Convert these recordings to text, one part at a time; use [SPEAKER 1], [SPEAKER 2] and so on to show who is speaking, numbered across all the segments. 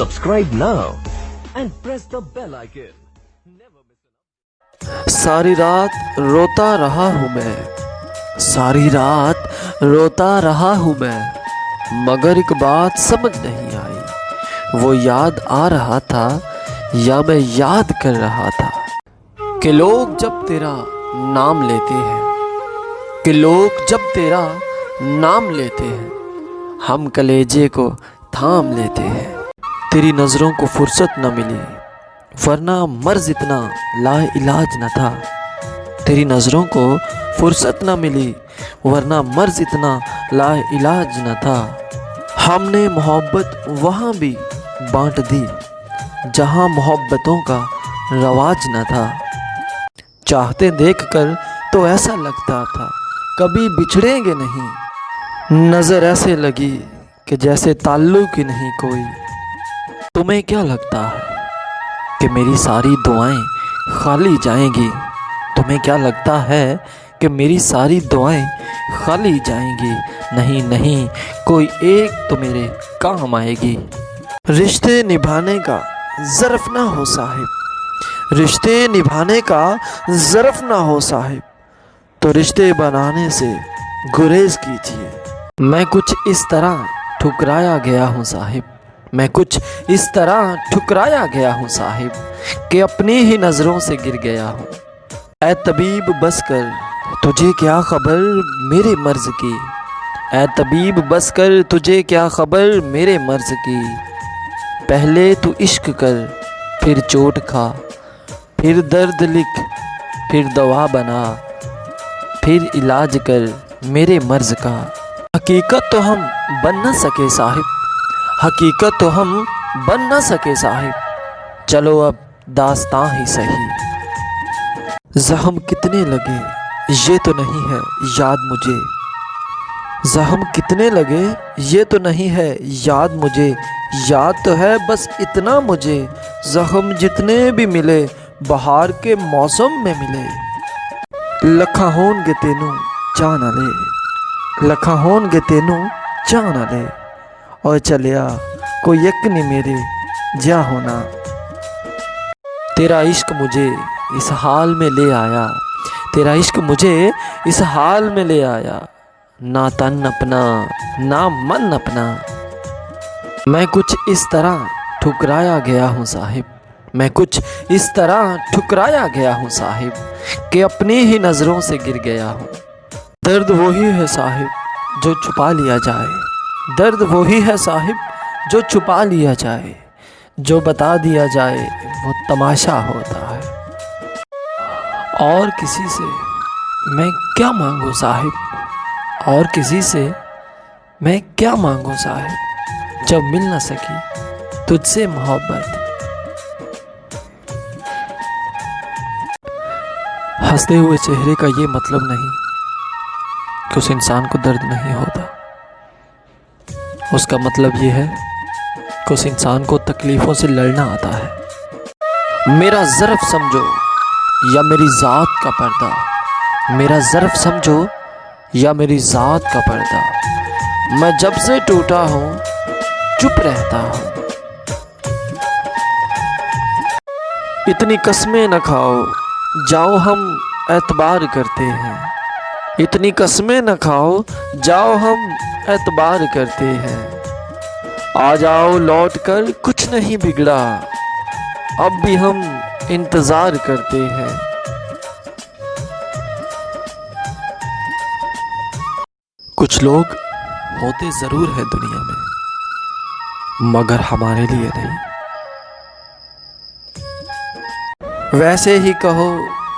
[SPEAKER 1] Subscribe now and press the bell icon.
[SPEAKER 2] सारी रात रोता रहा हूँ मैं, सारी रात रोता रहा हूँ मैं, मगर एक बात समझ नहीं आई, वो याद आ रहा था या मैं याद कर रहा था कि लोग जब तेरा नाम लेते हैं, कि लोग जब तेरा नाम लेते हैं, हम कलेजे को थाम लेते हैं। तेरी नज़रों को फुर्सत न मिली वरना मर्ज इतना लाइलाज न था, तेरी नज़रों को फुर्सत न मिली वरना मर्ज इतना लाइलाज न था। हमने मोहब्बत वहाँ भी बांट दी जहाँ मोहब्बतों का रवाज न था। चाहते देखकर तो ऐसा लगता था कभी बिछड़ेंगे नहीं, नज़र ऐसे लगी कि जैसे ताल्लुक ही नहीं कोई। तुम्हें क्या लगता है कि मेरी सारी दुआएं खाली जाएंगी? तुम्हें क्या लगता है कि मेरी सारी दुआएं खाली जाएंगी? नहीं नहीं, कोई एक तो मेरे काम आएगी। रिश्ते निभाने का ज़र्फ़ ना हो साहिब, रिश्ते निभाने का ज़र्फ़ ना हो साहिब, तो रिश्ते बनाने से गुरेज कीजिए। मैं कुछ इस तरह ठुकराया गया हूँ साहिब, मैं कुछ इस तरह ठुकराया गया हूँ साहिब कि अपनी ही नज़रों से गिर गया हूँ। ऐ तबीब बस कर तुझे क्या खबर मेरे मर्ज़ की, ऐ तबीब बस कर तुझे क्या खबर मेरे मर्ज़ की। पहले तू इश्क कर फिर चोट खा, फिर दर्द लिख फिर दवा बना, फिर इलाज कर मेरे मर्ज़ का। हकीकत तो हम बन न सके साहिब, हकीकत तो हम बन न सके साहिब, चलो अब दास्तां ही सही। ज़ख्म कितने लगे ये तो नहीं है याद मुझे, ज़ख्म कितने लगे ये तो नहीं है याद मुझे, याद तो है बस इतना मुझे, ज़ख्म जितने भी मिले बहार के मौसम में मिले। लखा होणगे तेनू चाह ना ले, लखा होणगे तेनू चाह ना ले, और चलिया कोई एक नहीं मेरे जा होना। तेरा इश्क मुझे इस हाल में ले आया, तेरा इश्क मुझे इस हाल में ले आया, ना तन अपना ना मन अपना। मैं कुछ इस तरह ठुकराया गया हूँ साहिब, मैं कुछ इस तरह ठुकराया गया हूँ साहिब कि अपनी ही नज़रों से गिर गया हूँ। दर्द वही है साहिब जो छुपा लिया जाए, दर्द वही है साहिब जो छुपा लिया जाए, जो बता दिया जाए वो तमाशा होता है। और किसी से मैं क्या मांगूं साहिब, और किसी से मैं क्या मांगूं साहिब, जब मिल न सकी तुझसे मोहब्बत। हंसते हुए चेहरे का ये मतलब नहीं कि उस इंसान को दर्द नहीं होता, उसका मतलब ये है कि उस इंसान को तकलीफ़ों से लड़ना आता है। मेरा ज़र्फ़ समझो या मेरी ज़ात का पर्दा, मेरा ज़र्फ़ समझो या मेरी ज़ात का पर्दा, मैं जब से टूटा हूँ चुप रहता हूँ। इतनी कस्में न खाओ जाओ हम एतबार करते हैं, इतनी कस्में न खाओ जाओ हम एतबार करते हैं। आ जाओ लौट कर कुछ नहीं बिगड़ा, अब भी हम इंतज़ार करते हैं। कुछ लोग होते ज़रूर हैं दुनिया में मगर हमारे लिए नहीं। वैसे ही कहो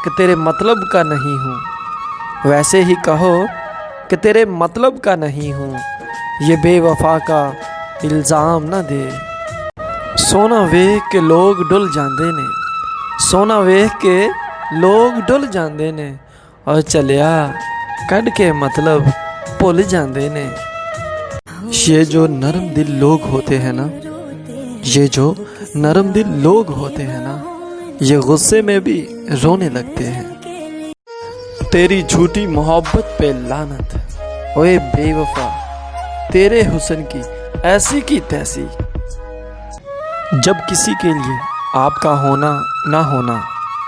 [SPEAKER 2] कि तेरे मतलब का नहीं हूँ, वैसे ही कहो कि तेरे मतलब का नहीं हूँ, ये बेवफा का इल्ज़ाम न दे। सोना वेख के लोग डुल जांदे ने, सोना वेख के लोग डुल जांदे ने, और चलिया कढ़ के मतलब भुल जांदे ने। ये जो नरम दिल लोग होते हैं ना, ये जो नरम दिल लोग होते हैं ना, ये गुस्से में भी रोने लगते हैं। तेरी झूठी मोहब्बत पे लानत, ओए बेवफा तेरे हुस्न की ऐसी की तैसी।
[SPEAKER 3] جب کسی کے لیے آپ کا ہونا نہ ہونا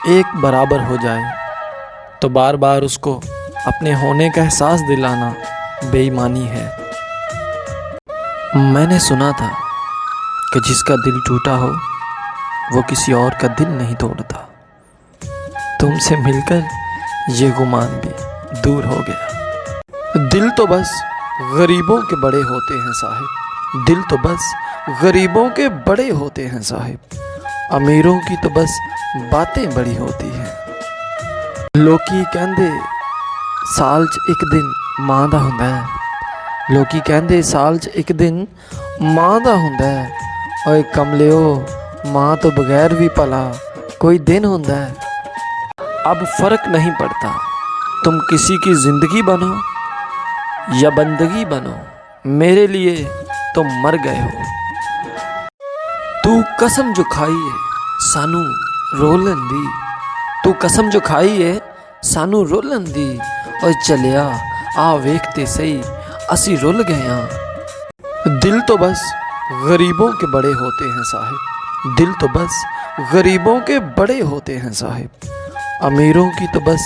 [SPEAKER 3] ایک برابر ہو جائے تو بار بار اس کو اپنے ہونے کا احساس دلانا بے ایمانی ہے۔
[SPEAKER 2] میں نے سنا تھا کہ جس کا دل ٹوٹا ہو وہ کسی اور کا دل نہیں توڑتا۔
[SPEAKER 3] تم سے مل کر یہ گمان بھی دور ہو گیا۔ دل تو بس غریبوں کے بڑے ہوتے ہیں صاحب، دل تو بس غریبوں کے بڑے ہوتے ہیں صاحب، امیروں کی تو بس باتیں بڑی ہوتی ہیں۔ ਲੋਕੀ ਕਹਿੰਦੇ ਸਾਲ 'ਚ ਇੱਕ ਦਿਨ ਮਾਂ ਦਾ ਹੁੰਦਾ ਹੈ, ਲੋਕੀ ਕਹਿੰਦੇ ਸਾਲ 'ਚ ਇੱਕ ਦਿਨ ਮਾਂ ਦਾ ਹੁੰਦਾ ਹੈ। ਓਏ ਕਮਲਿਓ, ਮਾਂ ਤੋਂ ਬਗੈਰ ਵੀ ਭਲਾ कोई दिन होता है। अब फर्क नहीं पड़ता तुम किसी की जिंदगी बनो या बंदगी बनो, मेरे लिए तुम मर गए हो। तू कसम जो खाई है सानू रोलन दी, तू कसम जो खाई है सानू रोलन दी। और चलिया आ वेखते सही असी रुल गए हाँ। दिल तो बस गरीबों के बड़े होते हैं साहिब, दिल तो बस गरीबों के बड़े होते हैं साहिब, अमीरों की तो बस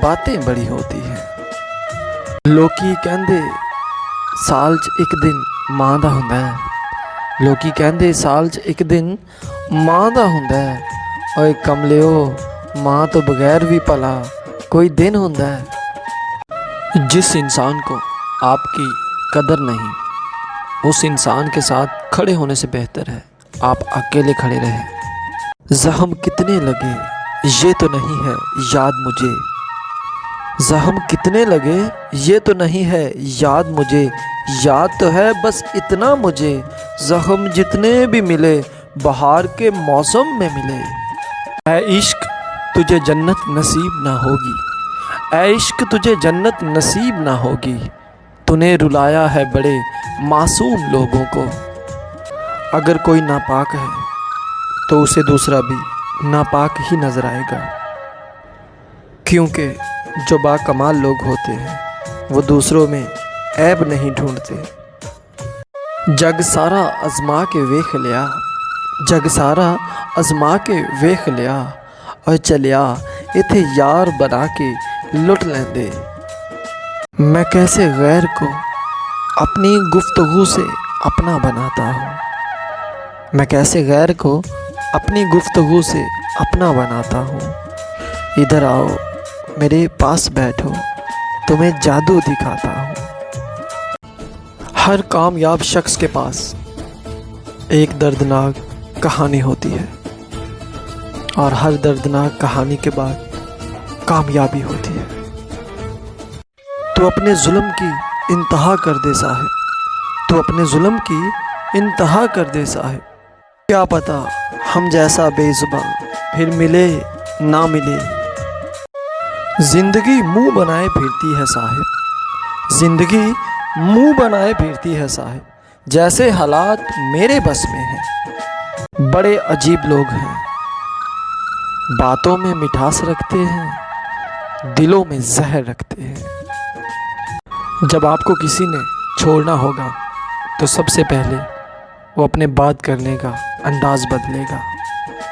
[SPEAKER 3] बातें बड़ी होती हैं। लोकी कहंदे साल 'ਚ ਇੱਕ ਦਿਨ ਮਾਂ ਦਾ ਹੁੰਦਾ ਹੈ, ਲੋਕੀ ਕਹਿੰਦੇ ਸਾਲ 'ਚ ਇੱਕ ਦਿਨ ਮਾਂ ਦਾ ਹੁੰਦਾ ਹੈ। ਓਏ ਕਮਲਿਓ, माँ तो बगैर भी भला कोई दिन होता है। जिस इंसान को आपकी कदर नहीं, उस इंसान के साथ खड़े होने से बेहतर है आप अकेले खड़े रहें। ज़ख्म कितने लगे ये तो नहीं है याद मुझे, ज़ख्म कितने लगे ये तो नहीं है याद मुझे, याद तो है बस इतना मुझे, ज़ख्म जितने भी मिले बहार के मौसम में मिले। ऐ इश्क तुझे जन्नत नसीब ना होगी, ऐ इश्क तुझे जन्नत नसीब ना होगी, तूने रुलाया है बड़े मासूम लोगों को। अगर कोई नापाक है तो उसे दूसरा भी नापाक ही नज़र आएगा, क्योंकि जो बाकमाल लोग होते हैं वो दूसरों में ऐब नहीं ढूंढते। जग सारा आजमा के वेख लिया, जग सारा आजमा के वेख लिया, और चलिया इथे यार बना के लुट लेंदे। मैं कैसे गैर को अपनी गुफ्तगू से अपना बनाता हूँ, मैं कैसे गैर को अपनी गुफ्तगू से अपना बनाता हूँ। इधर आओ मेरे पास बैठो तुम्हें जादू दिखाता हूँ। हर कामयाब शख्स के पास एक दर्दनाक कहानी होती है और हर दर्दनाक कहानी के बाद कामयाबी होती है। तो अपने जुल्म की इंतहा कर दे साहिब, तो अपने जुल्म की इंतहा कर दे साहिब। क्या पता हम जैसा बेजुबान फिर मिले ना मिले। जिंदगी मुंह बनाए फिरती है साहिब, जिंदगी मुंह बनाए फिरती है साहिब, जैसे हालात मेरे बस में हैं। बड़े अजीब लोग हैं, बातों में मिठास रखते हैं, दिलों में जहर रखते हैं। जब आपको किसी ने छोड़ना होगा तो सबसे पहले वो अपने बात करने का अंदाज़ बदलेगा।